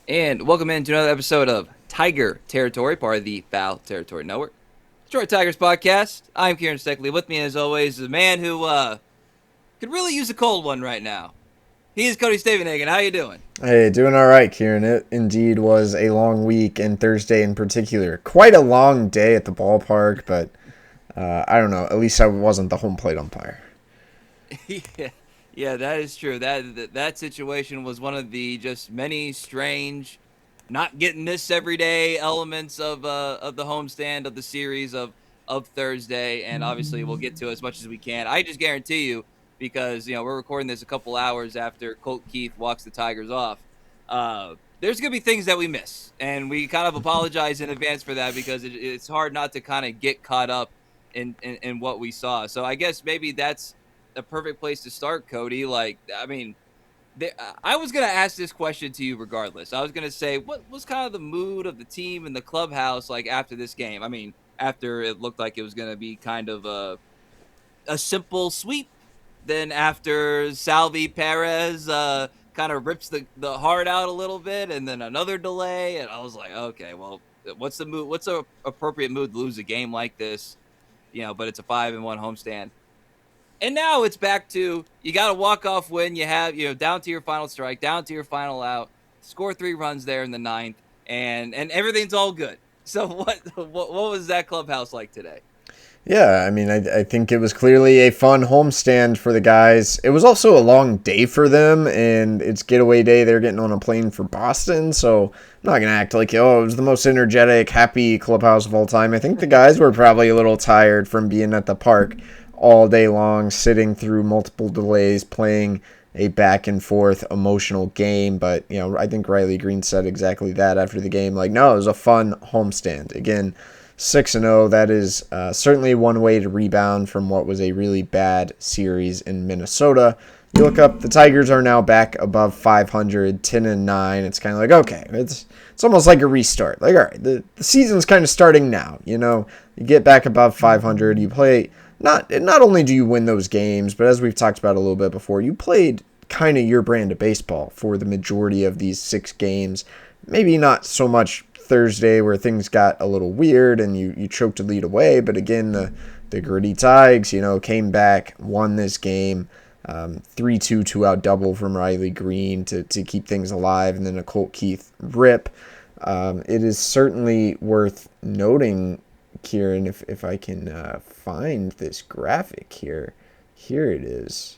And welcome into another episode of Tiger Territory, part of the Foul Territory Network. Detroit Tigers podcast. I'm Kieran Steckley. With me, as always, is a man who could really use a cold one right now. He is Cody Stavenhagen. How you doing? Hey, doing all right, Kieran. It indeed was a long week, and Thursday in particular. Quite a long day at the ballpark, but I don't know. At least I wasn't the home plate umpire. yeah, yeah, that is true. That situation was one of the just many strange, not getting this every day elements of the homestand of the series of Thursday, and obviously we'll get to as much as we can. I just guarantee you, because we're recording this a couple hours after Colt Keith walks the Tigers off. There's gonna be things that we miss, and we kind of apologize in advance for that because it's hard not to kind of get caught up in what we saw. So I guess maybe that's the perfect place to start, Cody. Like, I mean, I was going to ask this question to you regardless. I was going to say, what was kind of the mood of the team and the clubhouse like after this game? I mean, after it looked like it was going to be kind of a simple sweep, then after Salvi Perez kind of rips the heart out a little bit, and then another delay, and I was like, okay, well, what's the mood? What's a appropriate mood to lose a game like this? But it's a 5-1 homestand. And now it's back to you got a walk-off win. You have down to your final strike, down to your final out. Score 3 runs there in the ninth, and everything's all good. So what was that clubhouse like today? Yeah, I mean, I think it was clearly a fun homestand for the guys. It was also a long day for them, and it's getaway day. They're getting on a plane for Boston, so I'm not going to act like, oh, it was the most energetic, happy clubhouse of all time. I think the guys were probably a little tired from being at the park all day long, sitting through multiple delays, playing a back and forth emotional game. But, I think Riley Green said exactly that after the game. Like, no, it was a fun homestand. Again, 6-0. That is certainly one way to rebound from what was a really bad series in Minnesota. You look up, the Tigers are now back above 500, 10-9. It's kind of like, okay, it's almost like a restart. Like, all right, the season's kind of starting now. You get back above 500. You play, not only do you win those games, but as we've talked about a little bit before, you played kind of your brand of baseball for the majority of these 6 games. Maybe not so much Thursday where things got a little weird and you choked a lead away. But again, the gritty Tigers, came back, won this game. 3-2 two-out double from Riley Green to keep things alive, and then a Colt Keith rip. It is certainly worth noting, Kieran, if I can find this graphic here. Here it is.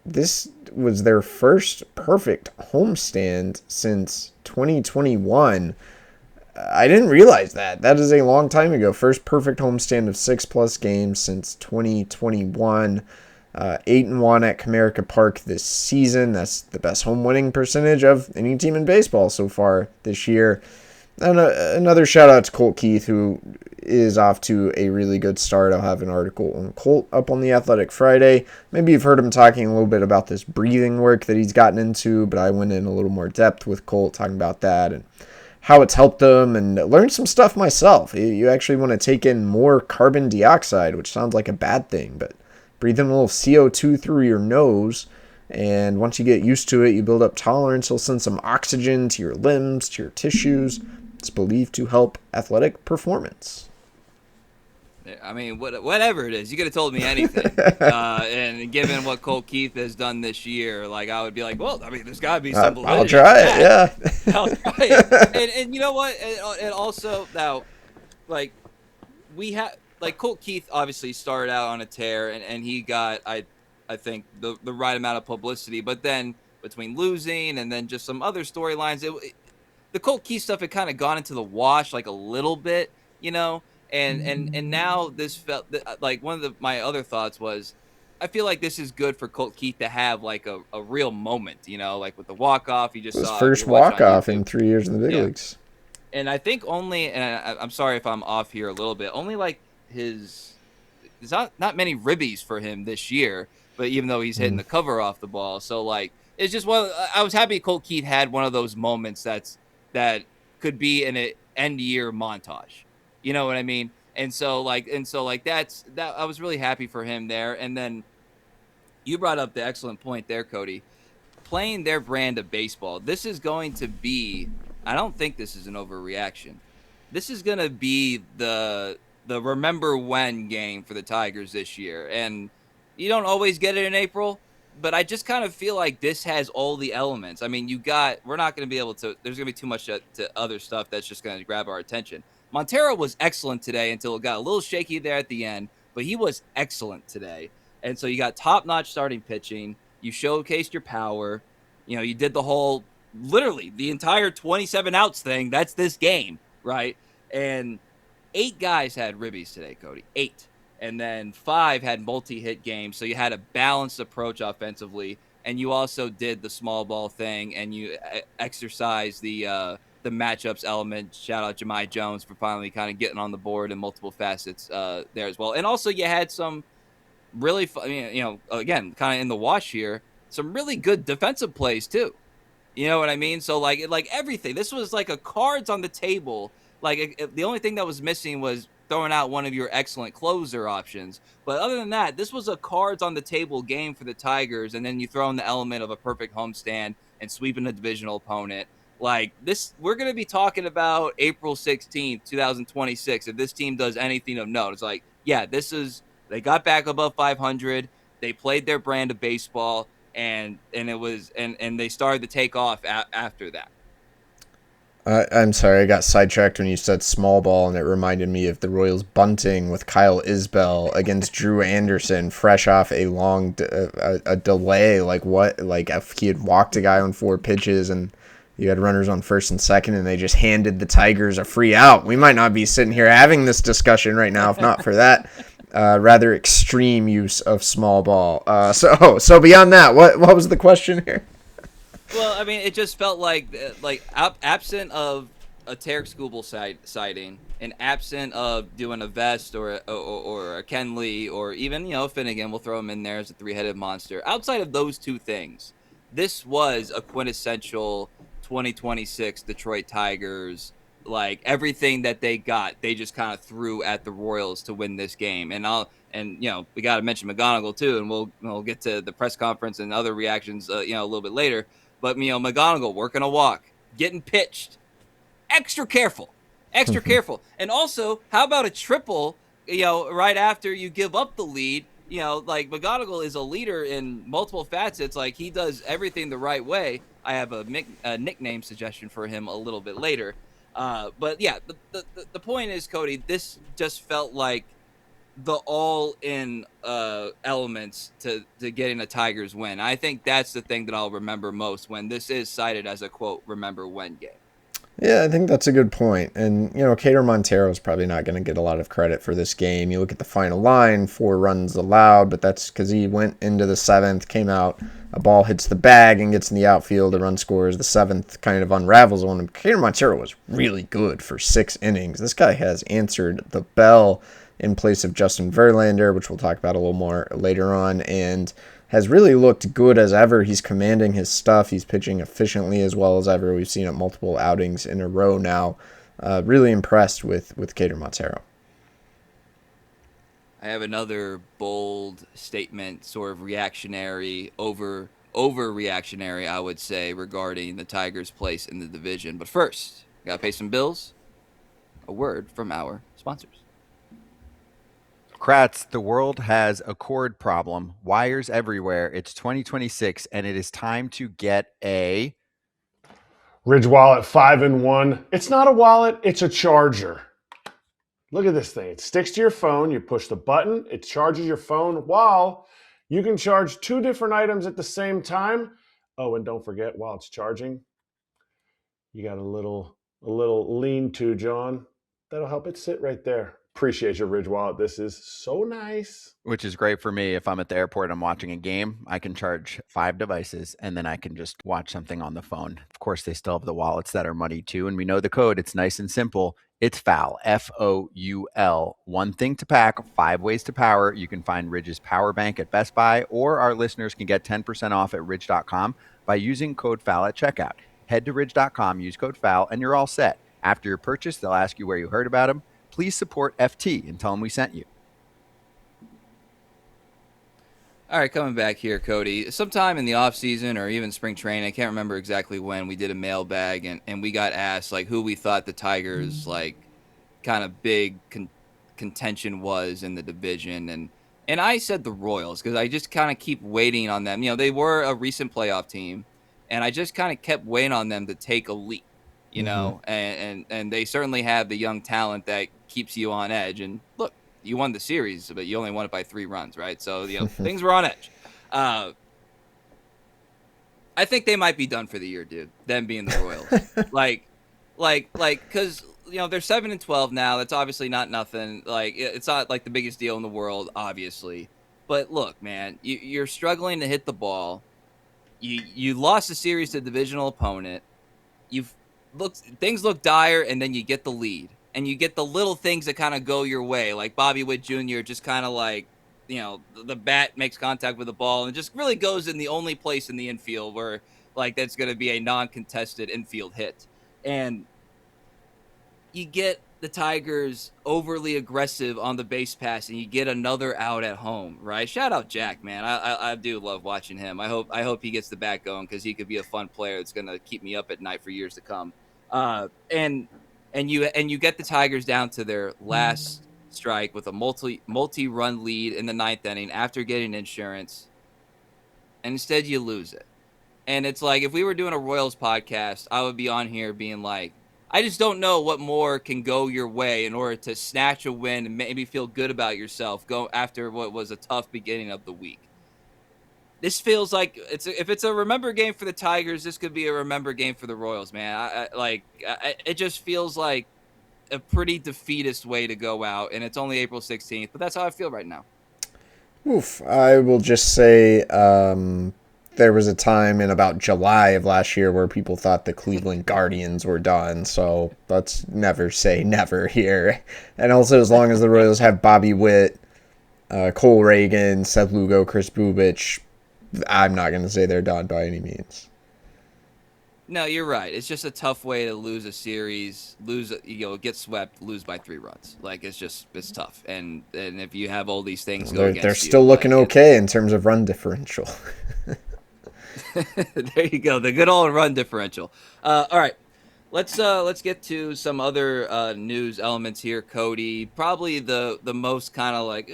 This was their first perfect homestand since 2021. I didn't realize that. That is a long time ago. First perfect homestand of 6+ games since 2021. 8-1 at Comerica Park this season. That's the best home winning percentage of any team in baseball so far this year. And another shout out to Colt Keith, who is off to a really good start. I'll have an article on Colt up on The Athletic Friday. Maybe you've heard him talking a little bit about this breathing work that he's gotten into, but I went in a little more depth with Colt talking about that and how it's helped them, and learned some stuff myself. You actually want to take in more carbon dioxide, which sounds like a bad thing, but breathe in a little CO2 through your nose, and once you get used to it, you build up tolerance. It'll send some oxygen to your limbs, to your tissues. It's believed to help athletic performance. I mean, whatever it is, you could have told me anything. And given what Colt Keith has done this year, like I would be like, well, I mean, there's got to be some validity. I'll try it. Yeah. I'll try it. And you know what? And also now, like we have, like Colt Keith obviously started out on a tear, and he got I think the right amount of publicity, but then between losing and then just some other storylines, the Colt Keith stuff had kind of gone into the wash like a little bit, and now this felt like one of my other thoughts was I feel like this is good for Colt Keith to have like a real moment, like with the walk off. You just His saw first you're watching walk on off YouTube. in 3 years in the big Yeah, leagues. and I think only, and I'm sorry if I'm off here a little bit, only like there's not many ribbies for him this year, but even though he's hitting the cover off the ball, so like it's just I was happy Colt Keith had one of those moments that could be in an end year montage. You know what I mean? And so like that's that I was really happy for him there. And then you brought up the excellent point there, Cody. playing their brand of baseball. This is going to be, I don't think this is an overreaction. This is going to be the remember when game for the Tigers this year. And you don't always get it in April, but I just kind of feel like this has all the elements. I mean, we're not going to be able to, there's going to be too much to other stuff that's just going to grab our attention. Montero was excellent today until it got a little shaky there at the end, but he was excellent today. And so you got top-notch starting pitching. You showcased your power. You did the whole, literally, the entire 27 outs thing. That's this game, right? And 8 guys had ribbies today, Cody. 8. And then 5 had multi-hit games. So you had a balanced approach offensively. And you also did the small ball thing, and you exercised the matchups element. Shout out Jahmai Jones for finally kind of getting on the board in multiple facets there as well. And also you had some really, again, kind of in the wash here, some really good defensive plays too. You know what I mean? So like everything. This was like a cards on the table. Like the only thing that was missing was throwing out one of your excellent closer options. But other than that, this was a cards on the table game for the Tigers. And then you throw in the element of a perfect homestand and sweeping a divisional opponent. Like this, we're going to be talking about April 16th, 2026. If this team does anything of note, it's like, yeah, they got back above 500. They played their brand of baseball, and they started to take off after that. I'm sorry, I got sidetracked when you said small ball, and it reminded me of the Royals bunting with Kyle Isbell against Drew Anderson, fresh off a long a delay. Like what? Like if he had walked a guy on 4 pitches and you had runners on first and second, and they just handed the Tigers a free out. We might not be sitting here having this discussion right now if not for that rather extreme use of small ball. So beyond that, what was the question here? Well, I mean, it just felt like absent of a Tarek Skubal sighting, and absent of doing a Vest or a Kenley or even Finnegan, we'll throw him in there as a 3-headed monster. Outside of those 2 things, this was a quintessential 2026 Detroit Tigers. Like everything that they got, they just kind of threw at the Royals to win this game. And we got to mention McGonigle too, and we'll get to the press conference and other reactions, a little bit later. But McGonigle working a walk, getting pitched, extra careful, and also how about a triple? Right after you give up the lead. Like McGonigle is a leader in multiple facets. Like he does everything the right way. I have a nickname suggestion for him a little bit later. But yeah, the point is, Cody, this just felt like the all-in elements to getting a Tigers win. I think that's the thing that I'll remember most when this is cited as a, quote, remember when game. Yeah, I think that's a good point. And, Cater Montero is probably not going to get a lot of credit for this game. You look at the final line, 4 runs allowed, but that's because he went into the 7th, came out, a ball hits the bag and gets in the outfield, a run scores, the 7th kind of unravels on him. Cater Montero was really good for 6 innings. This guy has answered the bell in place of Justin Verlander, which we'll talk about a little more later on, and has really looked good as ever. He's commanding his stuff. He's pitching efficiently as well as ever. We've seen it multiple outings in a row now. Really impressed with Cater Montero. I have another bold statement, sort of reactionary, overreactionary, I would say, regarding the Tigers' place in the division. But first, gotta pay some bills. A word from our sponsors. Kratz, the world has a cord problem. Wires everywhere. It's 2026, and it is time to get a Ridge Wallet 5-in-1. It's not a wallet, it's a charger. Look at this thing. It sticks to your phone. You push the button. It charges your phone while you can charge 2 different items at the same time. Oh, and don't forget, while it's charging, you got a little lean-to, John. That'll help it sit right there. Appreciate your Ridge Wallet. This is so nice. which is great for me. If I'm at the airport and I'm watching a game, I can charge 5 devices and then I can just watch something on the phone. Of course, they still have the wallets that are money too. And we know the code. It's nice and simple. It's FOUL, F-O-U-L. 1 thing to pack, 5 ways to power. You can find Ridge's power bank at Best Buy, or our listeners can get 10% off at ridge.com by using code FOUL at checkout. Head to ridge.com, use code FOUL, and you're all set. After your purchase, they'll ask you where you heard about them. Please support FT and tell them we sent you. All right, coming back here, Cody. Sometime in the off season or even spring training, I can't remember exactly when, we did a mailbag and we got asked like who we thought the Tigers like kind of big contention was in the division, and I said the Royals because I just kind of keep waiting on them. They were a recent playoff team, and I just kind of kept waiting on them to take a leap. And they certainly have the young talent that keeps you on edge. And look, you won the series, but you only won it by 3 runs, right? So, things were on edge. I think they might be done for the year, dude. Them being the Royals. Because, they're 7-12 now. That's obviously not nothing. Like, it's not like the biggest deal in the world, obviously. But look, man, you're struggling to hit the ball. You lost the series to a divisional opponent. Things look dire, and then you get the lead. And you get the little things that kind of go your way, like Bobby Witt Jr. just kind of like, the bat makes contact with the ball and it just really goes in the only place in the infield where, like, that's going to be a non-contested infield hit. And you get the Tigers overly aggressive on the base pass, and you get another out at home, right? Shout out Jack, man. I do love watching him. I hope he gets the bat going because he could be a fun player that's going to keep me up at night for years to come. And you get the Tigers down to their last strike with a multi-run lead in the 9th inning after getting insurance, and instead you lose it. And it's like, if we were doing a Royals podcast, I would be on here being like, I just don't know what more can go your way in order to snatch a win and maybe feel good about yourself go after what was a tough beginning of the week. This feels like if it's a remember game for the Tigers, this could be a remember game for the Royals, man. It just feels like a pretty defeatist way to go out, and it's only April 16th, but that's how I feel right now. Oof. I will just say there was a time in about July of last year where people thought the Cleveland Guardians were done, so let's never say never here. And also, as long as the Royals have Bobby Witt, Cole Reagan, Seth Lugo, Chris Bubich, I'm not going to say they're done by any means. No, you're right. It's just a tough way to lose a series, get swept, lose by 3 runs. Like, it's tough. And if you have all these things go against you. They're still looking okay in terms of run differential. There you go. The good old run differential. All right. Let's get to some other news elements here, Cody. Probably the most kind of like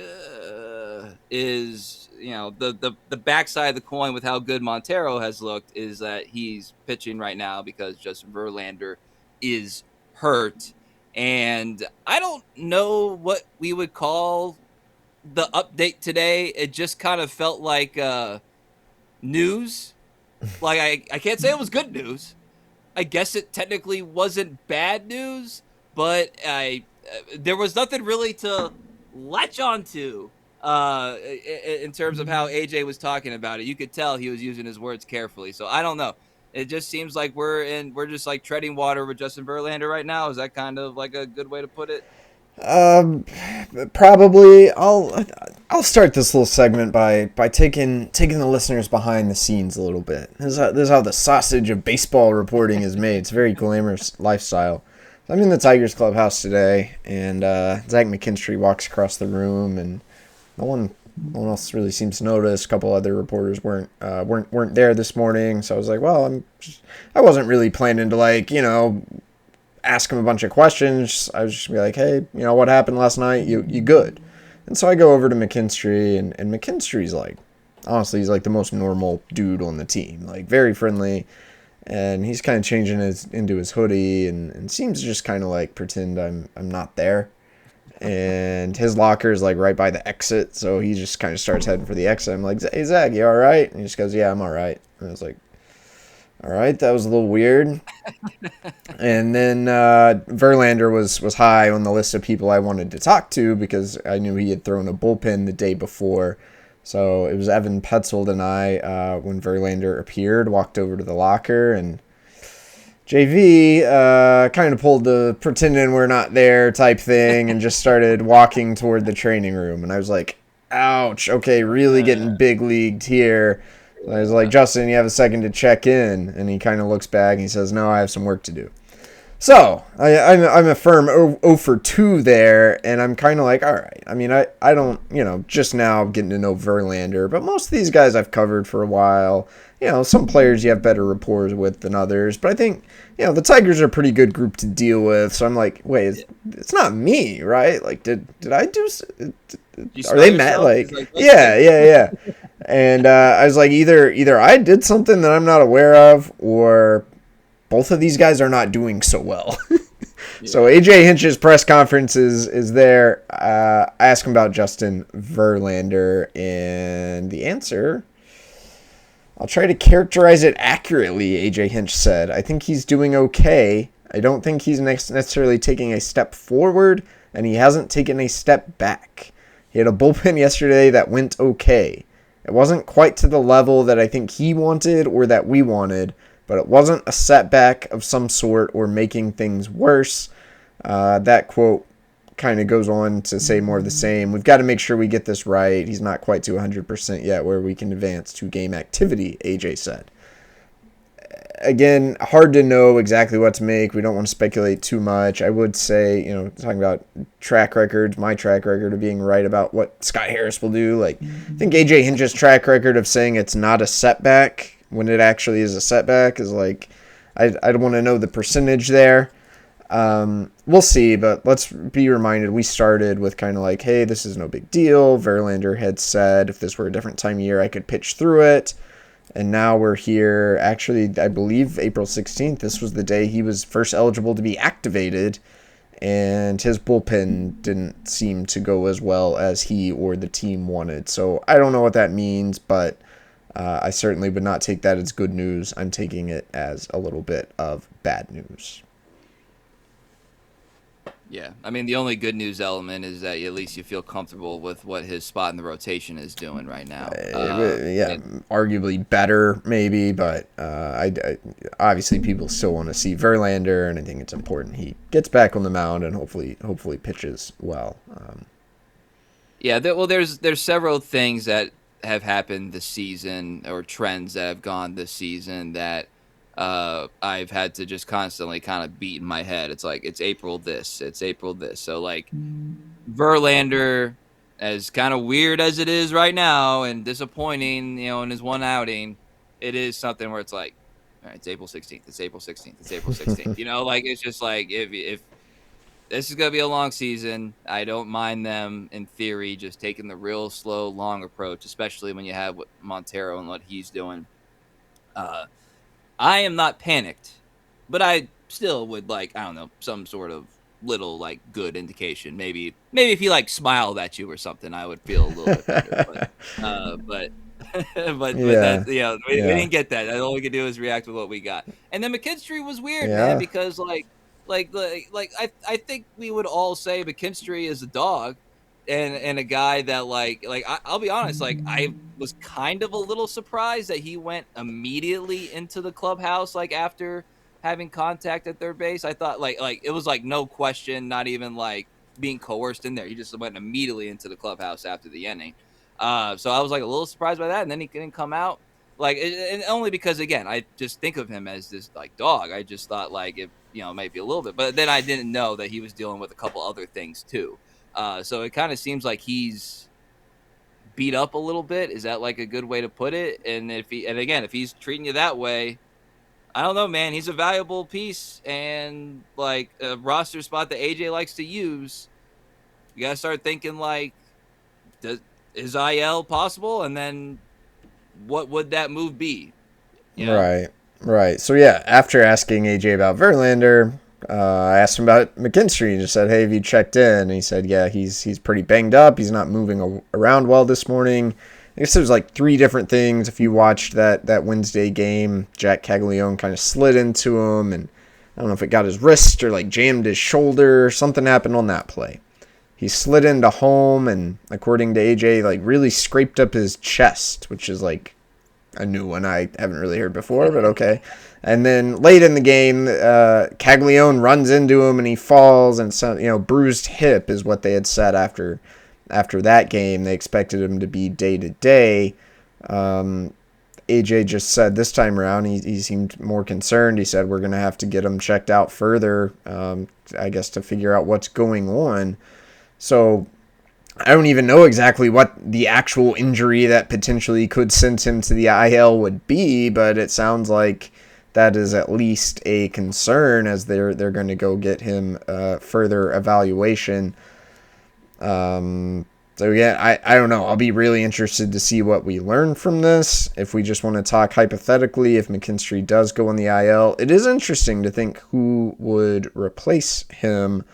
is the backside of the coin with how good Montero has looked is that he's pitching right now because Justin Verlander is hurt, and I don't know what we would call the update today. It just kind of felt like news. Like I can't say it was good news. I guess it technically wasn't bad news, but there was nothing really to latch onto in terms of how AJ was talking about it. You could tell he was using his words carefully. So I don't know. It just seems like we're just like treading water with Justin Verlander right now. Is that kind of like a good way to put it? Probably. I'll start this little segment by taking the listeners behind the scenes a little bit. This is how the sausage of baseball reporting is made. It's a very glamorous lifestyle. I'm in the Tigers clubhouse today, and Zach McKinstry walks across the room, and no one else really seems to notice. A couple other reporters weren't there this morning, so I was like, well, I wasn't really planning to ask him a bunch of questions. I was just gonna be like, hey, what happened last night? You good? And so I go over to McKinstry, and McKinstry's like, honestly, he's like the most normal dude on the team, like very friendly, and he's kind of changing into his hoodie and seems to just kind of like pretend I'm not there. And his locker is like right by the exit, so he just kind of starts heading for the exit. I'm like, hey Zach, you all right? And he just goes, yeah, I'm all right. And I was like, all right, that was a little weird. And then Verlander was high on the list of people I wanted to talk to because I knew he had thrown a bullpen the day before. So it was Evan Petzold and I, when Verlander appeared, walked over to the locker, and JV kind of pulled the pretending we're not there type thing and just started walking toward the training room. And I was like, ouch, okay, really getting big leagued here. So I was like, Justin, you have a second to check in? And he kind of looks back and he says, no, I have some work to do. So I'm a firm 0 for 2 there, and I'm kind of like, all right. I mean, I don't, just now getting to know Verlander, but most of these guys I've covered for a while. Some players you have better rapport with than others, but I think, the Tigers are a pretty good group to deal with. So I'm like, wait, it's not me, right? Like, did I do? Are they mad? Like, yeah. And I was like, either I did something that I'm not aware of, or both of these guys are not doing so well. So AJ Hinch's press conference is there. I asked him about Justin Verlander, and the answer, I'll try to characterize it accurately, AJ Hinch said. I think he's doing okay. I don't think he's necessarily taking a step forward, and he hasn't taken a step back. He had a bullpen yesterday that went okay. It wasn't quite to the level that I think he wanted or that we wanted, but it wasn't a setback of some sort or making things worse. That quote kind of goes on to say more of the same. We've got to make sure we get this right. He's not quite to 100% yet where we can advance to game activity, AJ said. Again, hard to know exactly what to make. We don't want to speculate too much. I would say, talking about track records, my track record of being right about what Scott Harris will do. Like, I think AJ Hinch's track record of saying it's not a setback when it actually is a setback is like, I don't want to know the percentage there. We'll see, but let's be reminded we started with kind of like, hey, this is no big deal. Verlander had said if this were a different time of year, I could pitch through it. And now we're here. Actually, I believe April 16th, this was the day he was first eligible to be activated. And his bullpen didn't seem to go as well as he or the team wanted. So I don't know what that means, but I certainly would not take that as good news. I'm taking it as a little bit of bad news. Yeah, I mean, the only good news element is that at least you feel comfortable with what his spot in the rotation is doing right now. Arguably better, maybe, but I obviously people still want to see Verlander, and I think it's important he gets back on the mound and hopefully pitches well. There's several things that have happened this season, or trends that have gone this season that I've had to just constantly kind of beat in my head. It's like, it's April this. So, like, Verlander, as kind of weird as it is right now and disappointing, in his one outing, it is something where it's like, all right, it's April 16th. It's April 16th. Like, it's just like, if this is going to be a long season, I don't mind them, in theory, just taking the real slow, long approach, especially when you have Montero and what he's doing. I am not panicked, but I still would like, I don't know, some sort of little like good indication. Maybe if he like smiled at you or something, I would feel a little bit better. But that, we didn't get that. All we could do is react with what we got. And then McKinstry was weird, man, because I think we would all say McKinstry is a dog. And a guy that I'll be honest, like I was kind of a little surprised that he went immediately into the clubhouse, like after having contact at third base. I thought like it was like no question, not even like being coerced in there. He just went immediately into the clubhouse after the inning. So I was like a little surprised by that, and then he didn't come out and only because again I just think of him as this like dog. I just thought like it might be a little bit, but then I didn't know that he was dealing with a couple other things too. So it kind of seems like he's beat up a little bit. Is that like a good way to put it? And if he's treating you that way, I don't know, man. He's a valuable piece and like a roster spot that AJ likes to use. You gotta start thinking like, is IL possible? And then what would that move be? Right. So yeah, after asking AJ about Verlander, I asked him about McKinstry and just said, hey, have you checked in? And he said, yeah, he's pretty banged up. He's not moving around well this morning. I guess there's like three different things. If you watched that Wednesday game, Jack Caglione kind of slid into him, and I don't know if it got his wrist or like jammed his shoulder. Something happened on that play. He slid into home, and according to AJ, like really scraped up his chest, which is like a new one I haven't really heard before, but okay. And then late in the game, Caglione runs into him and he falls, and so bruised hip is what they had said after that game. They expected him to be day to day. AJ just said this time around. He seemed more concerned. He said we're going to have to get him checked out further, I guess, to figure out what's going on. So I don't even know exactly what the actual injury that potentially could send him to the IL would be, but it sounds like that is at least a concern as they're going to go get him further evaluation. So yeah, I don't know. I'll be really interested to see what we learn from this. If we just want to talk hypothetically, if McKinstry does go on the IL, it is interesting to think who would replace him.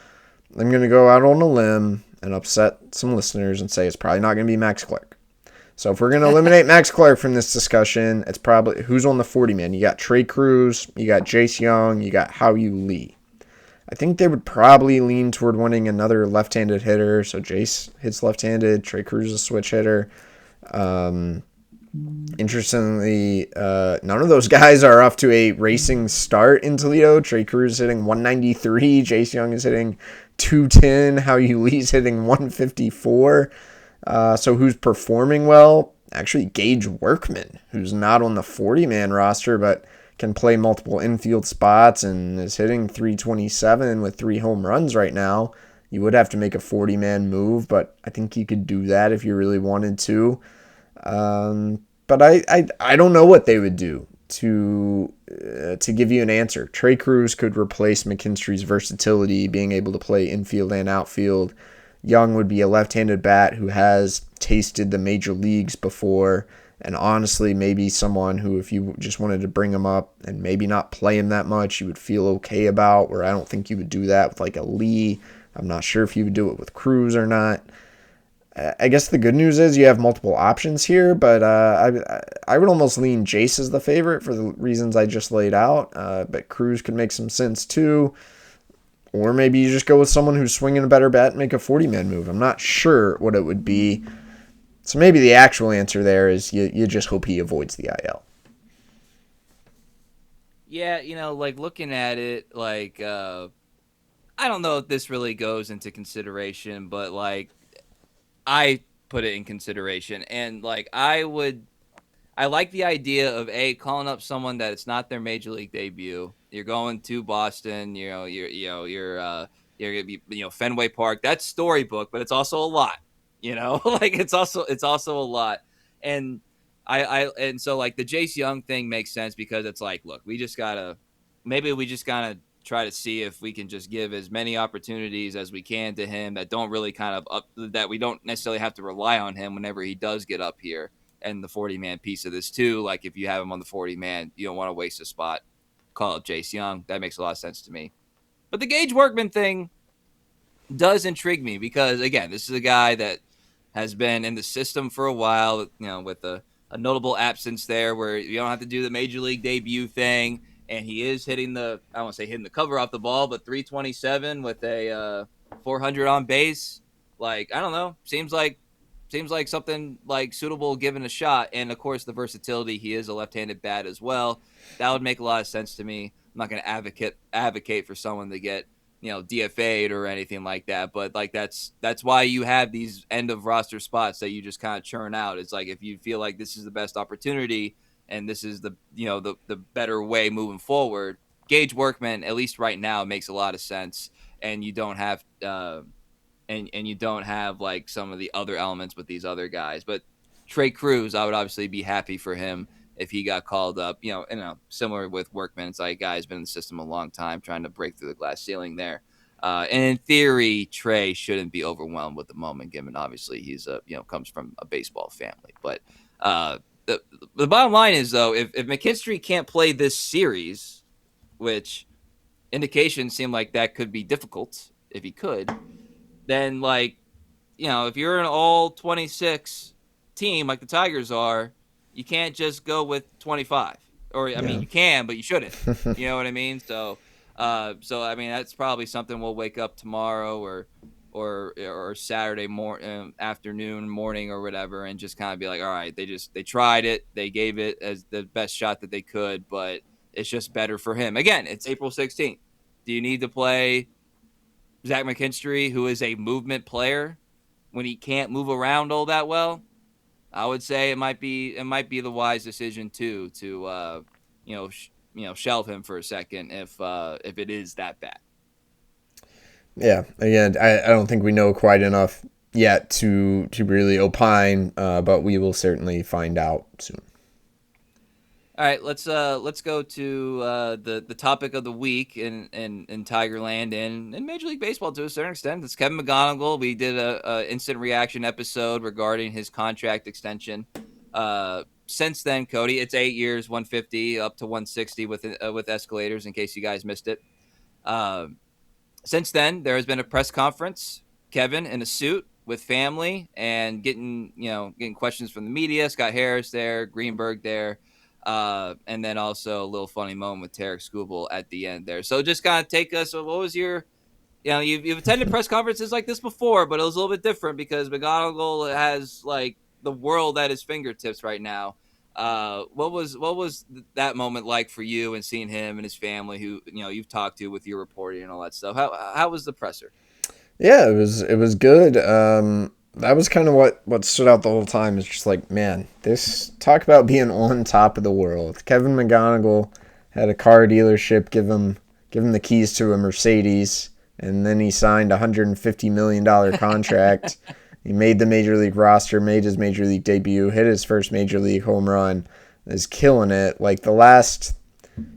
I'm going to go out on a limb and upset some listeners and say it's probably not going to be Max Clark. So if we're going to eliminate Max Clark from this discussion, it's probably who's on the 40-man. You got Trey Cruz, you got Jace Young, you got Hao-Yu Lee. I think they would probably lean toward wanting another left-handed hitter. So Jace hits left-handed, Trey Cruz is a switch hitter. Interestingly, none of those guys are off to a racing start in Toledo. Trey Cruz is hitting 193. Jace Young is hitting 210. Hao-Yu Lee's hitting 154. So who's performing well? Actually, Gage Workman, who's not on the 40-man roster, but can play multiple infield spots and is hitting 327 with 3 home runs right now. You would have to make a 40-man move, but I think you could do that if you really wanted to. But I don't know what they would do to give you an answer. Trey Cruz could replace McKinstry's versatility, being able to play infield and outfield. Young would be a left-handed bat who has tasted the major leagues before, and honestly, maybe someone who, if you just wanted to bring him up and maybe not play him that much, you would feel okay about, where I don't think you would do that with like a Lee. I'm not sure if you would do it with Cruz or not. I guess the good news is you have multiple options here, but I would almost lean Jace as the favorite for the reasons I just laid out, but Cruz could make some sense too. Or maybe you just go with someone who's swinging a better bat and make a 40-man move. I'm not sure what it would be. So maybe the actual answer there is you just hope he avoids the IL. Yeah, like looking at it, like I don't know if this really goes into consideration, but like I put it in consideration, and like I like the idea of calling up someone that it's not their major league debut. You're going to Boston, you're Fenway Park. That's storybook, but it's also a lot. Like it's also a lot. And and so like the Jace Young thing makes sense because it's like, look, we just gotta try to see if we can just give as many opportunities as we can to him that don't really that we don't necessarily have to rely on him whenever he does get up here. And the 40-man piece of this too, like if you have him on the 40-man, you don't want to waste a spot. Call up Jace Young. That makes a lot of sense to me. But the Gage Workman thing does intrigue me because, again, this is a guy that has been in the system for a while, with a notable absence there where you don't have to do the major league debut thing. And he is hitting I don't want to say hitting the cover off the ball, but 327 with a 400 on base. Like, I don't know. Seems like something like suitable given a shot. And of course the versatility, he is a left-handed bat as well. That would make a lot of sense to me. I'm not going to advocate for someone to get, DFA'd or anything like that. But like, that's why you have these end of roster spots that you just kind of churn out. It's like, if you feel like this is the best opportunity and this is the better way moving forward, Gage Workman, at least right now, makes a lot of sense. And you don't have, and you don't have like some of the other elements with these other guys. But Trey Cruz, I would obviously be happy for him if he got called up. Similar with Workman, it's like guy's been in the system a long time, trying to break through the glass ceiling there. And in theory, Trey shouldn't be overwhelmed with the moment, given obviously he's comes from a baseball family. But the bottom line is though, if McKinstry can't play this series, which indications seem like that could be difficult if he could, then like, if you're an all 26 team like the Tigers are, you can't just go with 25. Or I mean, you can, but you shouldn't. You know what I mean? So I mean, that's probably something we'll wake up tomorrow or Saturday afternoon, morning, or whatever, and just kind of be like, all right, they tried it, they gave it as the best shot that they could, but it's just better for him. Again, it's April 16th. Do you need to play Zach McKinstry, who is a movement player, when he can't move around all that well? I would say it might be the wise decision too to shelve him for a second if it is that bad. Yeah, again, I don't think we know quite enough yet to really opine, but we will certainly find out soon. All right, let's go to the topic of the week in Tigerland and in Major League Baseball to a certain extent. It's Kevin McGonigle. We did a instant reaction episode regarding his contract extension. Since then, Cody, it's 8 years, 150 up to 160 with escalators. In case you guys missed it. Since then, there has been a press conference. Kevin in a suit with family and getting questions from the media. Scott Harris there, Greenberg there. And then also a little funny moment with Tarek Skubal at the end there. So just kind of take us. What was your, you've attended press conferences like this before, but it was a little bit different because McGonigle has like the world at his fingertips right now. What was that moment like for you and seeing him and his family, who you've talked to with your reporting and all that stuff? How was the presser? Yeah, it was good. That was kind of what stood out the whole time. Is just like, man, this talk about being on top of the world. Kevin McGonigle had a car dealership give him the keys to a Mercedes, and then he signed a $150 million contract. He made the major league roster, made his major league debut, hit his first major league home run, is killing it. Like the last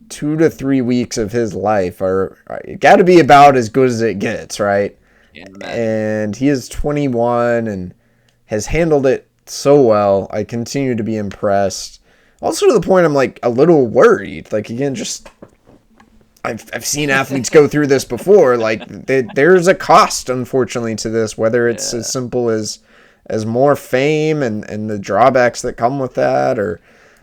2 to 3 weeks of his life are got to be about as good as it gets, right? And he is 21 and has handled it so well. I continue to be impressed. Also to the point I'm like a little worried. Like again, just I've seen athletes go through this before. Like there's a cost, unfortunately, to this. Whether it's as simple as more fame and the drawbacks that come with that, or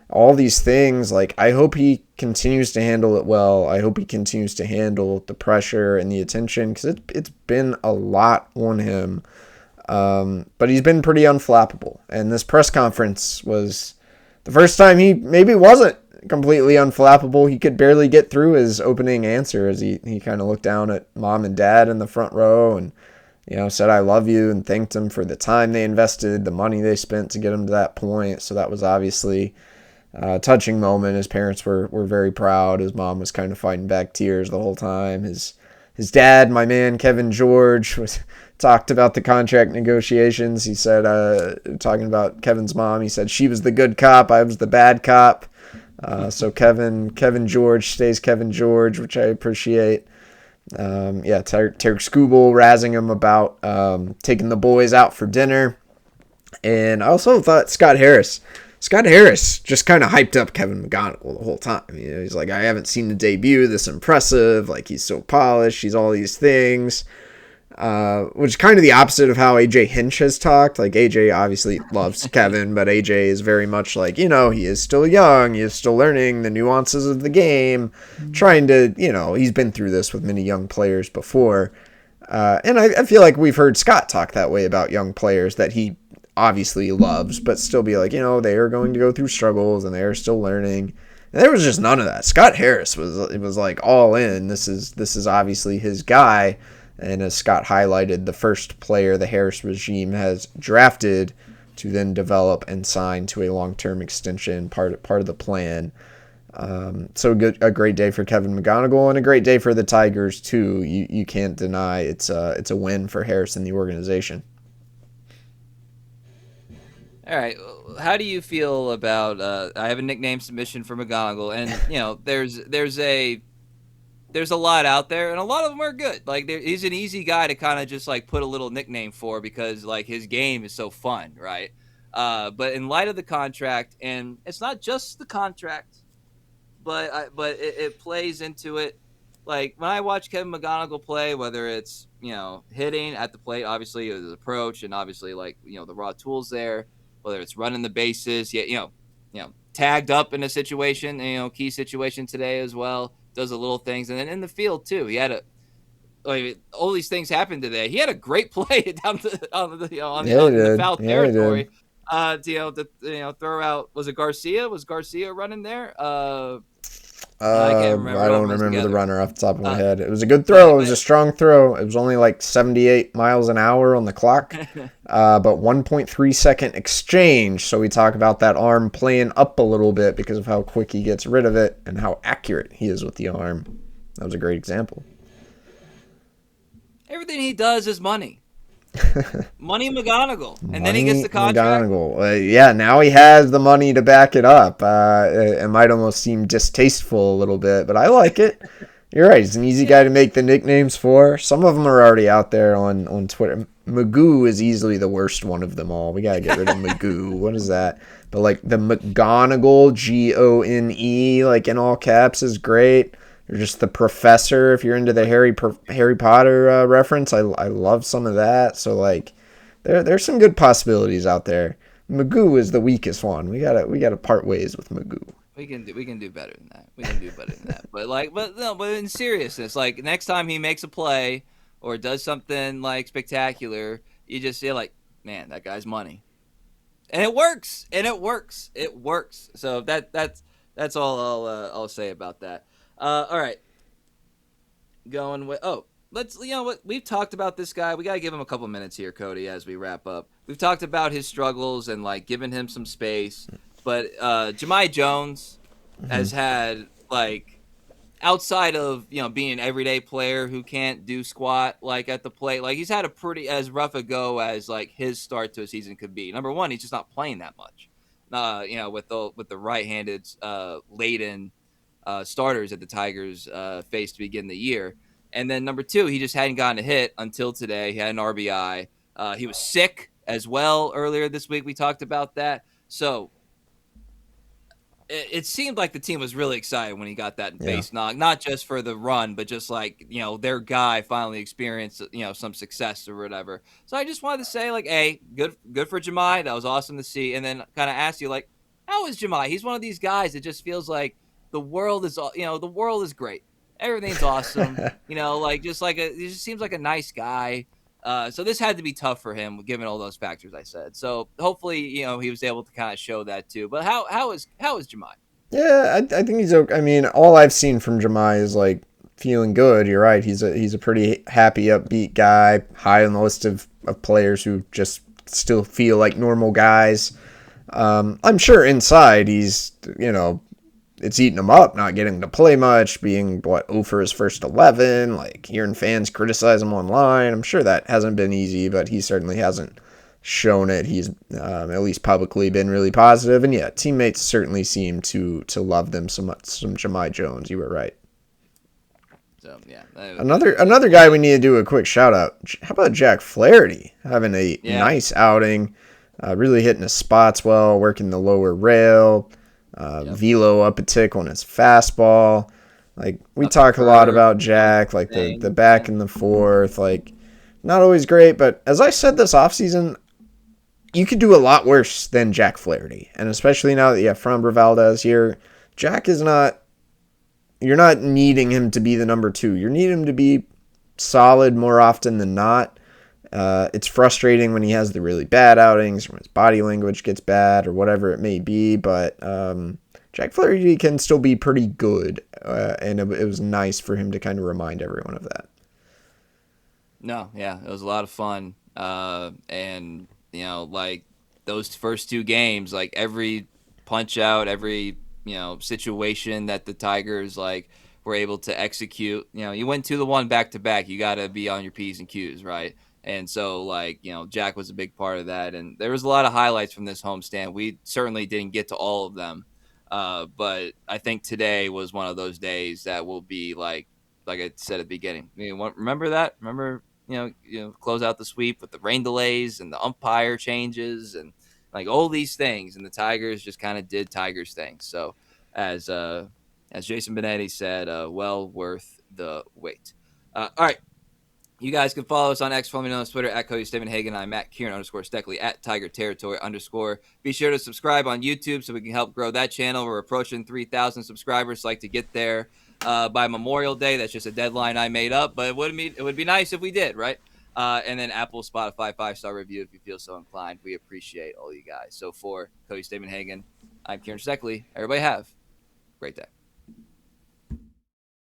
all these things. Like I hope he continues to handle it well. I hope he continues to handle the pressure and the attention, because it's been a lot on him. But he's been pretty unflappable. And this press conference was the first time he maybe wasn't completely unflappable. He could barely get through his opening answer as he kind of looked down at mom and dad in the front row and said I love you and thanked him for the time they invested, the money they spent to get him to that point. So that was obviously touching moment. His parents were very proud. His mom was kind of fighting back tears the whole time. His dad, my man Kevin George, talked about the contract negotiations. He said, talking about Kevin's mom, he said she was the good cop, I was the bad cop. So Kevin George stays Kevin George, which I appreciate. Tarek Skubal razzing him about taking the boys out for dinner. And I also thought Scott Harris just kind of hyped up Kevin McGonigle the whole time. He's like, I haven't seen the debut this impressive. Like, he's so polished. He's all these things. Which is kind of the opposite of how AJ Hinch has talked. Like, AJ obviously loves Kevin, but AJ is very much like, he is still young. He is still learning the nuances of the game. Trying to, he's been through this with many young players before. And I feel like we've heard Scott talk that way about young players that he obviously loves, but still be like, they are going to go through struggles and they are still learning. And there was just none of that. Scott Harris was like all in. This is obviously his guy. And as Scott highlighted, the first player the Harris regime has drafted to then develop and sign to a long-term extension, part of the plan. So a great day for Kevin McGonigle and a great day for the Tigers too. You can't deny it's a win for Harris and the organization. All right, how do you feel about? I have a nickname submission for McGonigle, and there's a lot out there, and a lot of them are good. Like he's an easy guy to kind of just like put a little nickname for because like his game is so fun, right? But in light of the contract, and it's not just the contract, but it plays into it. Like when I watch Kevin McGonigle play, whether it's hitting at the plate, obviously his approach, and obviously like the raw tools there. Whether it's running the bases, tagged up in a situation, key situation today as well, does the little things. And then in the field too, he had all these things happened today. He had a great play down on the foul territory. To throw out, was it Garcia? Was Garcia running there? I can't remember. I It all don't runs remember the together. runner off the top of my head. It was a good But, throw. It was a strong throw. It was only like 78 miles an hour on the clock, but 1.3 second exchange. So we talk about that arm playing up a little bit because of how quick he gets rid of it and how accurate he is with the arm. That was a great example. everything he does is money. Money McGonigle. And then he Money gets the contract. McGonigle. Yeah, now he has the money to back it up. It might almost seem distasteful a little bit, but I like it. You're right. He's an easy guy to make the nicknames for. Some of them are already out there on Twitter. Magoo is easily the worst one of them all. We got to get rid of Magoo. What is that? But like the McGonigle, Gone, like in all caps is great. Or just the professor, if you're into the Harry Potter reference. I love some of that. So like there's some good possibilities out there. Magoo is the weakest one. We gotta part ways with Magoo. We can do better than that. We can do better than that. But in seriousness, like next time he makes a play or does something like spectacular, you just feel like, man, that guy's money, and it works, it works. So that's all I'll say about that. All right, going with let's what we've talked about this guy. We gotta give him a couple minutes here, Cody, as we wrap up. We've talked about his struggles and like giving him some space. But Jahmai Jones has had, like, outside of, being an everyday player who can't do squat, like, at the plate, like, he's had a pretty as rough a go as, like, his start to a season could be. Number one, he's just not playing that much, with the right-handed laden starters that the Tigers faced to begin the year. And then number two, he just hadn't gotten a hit until today. He had an RBI. He was sick as well earlier this week. We talked about that. So it seemed like the team was really excited when he got that base knock, not just for the run, but just like, their guy finally experienced, some success or whatever. So I just wanted to say, like, hey, good for Jahmai. That was awesome to see. And then kind of ask you, like, how is Jahmai? He's one of these guys that just feels like the world is great. Everything's awesome. Like, he just seems like a nice guy. So this had to be tough for him, given all those factors I said. So hopefully, he was able to kind of show that too. But how is Jahmai? Yeah, I think he's okay. I mean, all I've seen from Jahmai is like feeling good. You're right. He's a pretty happy, upbeat guy, high on the list of players who just still feel like normal guys. I'm sure inside he's, it's eating him up, not getting to play much, being, 0 for his first 11, like hearing fans criticize him online. I'm sure that hasn't been easy, but he certainly hasn't shown it. He's at least publicly been really positive. And yeah, teammates certainly seem to love them so much. Some Jahmai Jones, you were right. So yeah, another guy we need to do a quick shout out. How about Jack Flaherty having a nice outing, really hitting his spots well, working the lower rail. Velo up a tick on his fastball. Like we talk a lot about Jack, like the back and the forth, like not always great, but as I said this offseason, you could do a lot worse than Jack Flaherty. And especially now that you have Framber Valdez here, Jack is not, you're not needing him to be the number two. You're needing him to be solid more often than not. It's frustrating when he has the really bad outings, when his body language gets bad or whatever it may be, but Jack Flaherty can still be pretty good, and it was nice for him to kind of remind everyone of that. No, yeah, it was a lot of fun, and like those first two games, like every punch out, every situation that the Tigers like were able to execute. You went 2-1 back to back. You got to be on your P's and Q's, right? And so, like, Jack was a big part of that. And there was a lot of highlights from this homestand. We certainly didn't get to all of them. But I think today was one of those days that will be like I said at the beginning. Remember that? Remember, close out the sweep with the rain delays and the umpire changes and like all these things. And the Tigers just kind of did Tigers things. So as Jason Benetti said, well worth the wait. All right. You guys can follow us on X, formerly known as Twitter, at Cody Stavenhagen. I'm at Kieran_Steckley, at Tiger Territory _. Be sure to subscribe on YouTube so we can help grow that channel. We're approaching 3,000 subscribers. Like to get there by Memorial Day. That's just a deadline I made up, but it would be nice if we did, right? And then Apple, Spotify, 5-star review if you feel so inclined. We appreciate all you guys. So for Cody Stavenhagen, I'm Kieran Steckley. Everybody have a great day.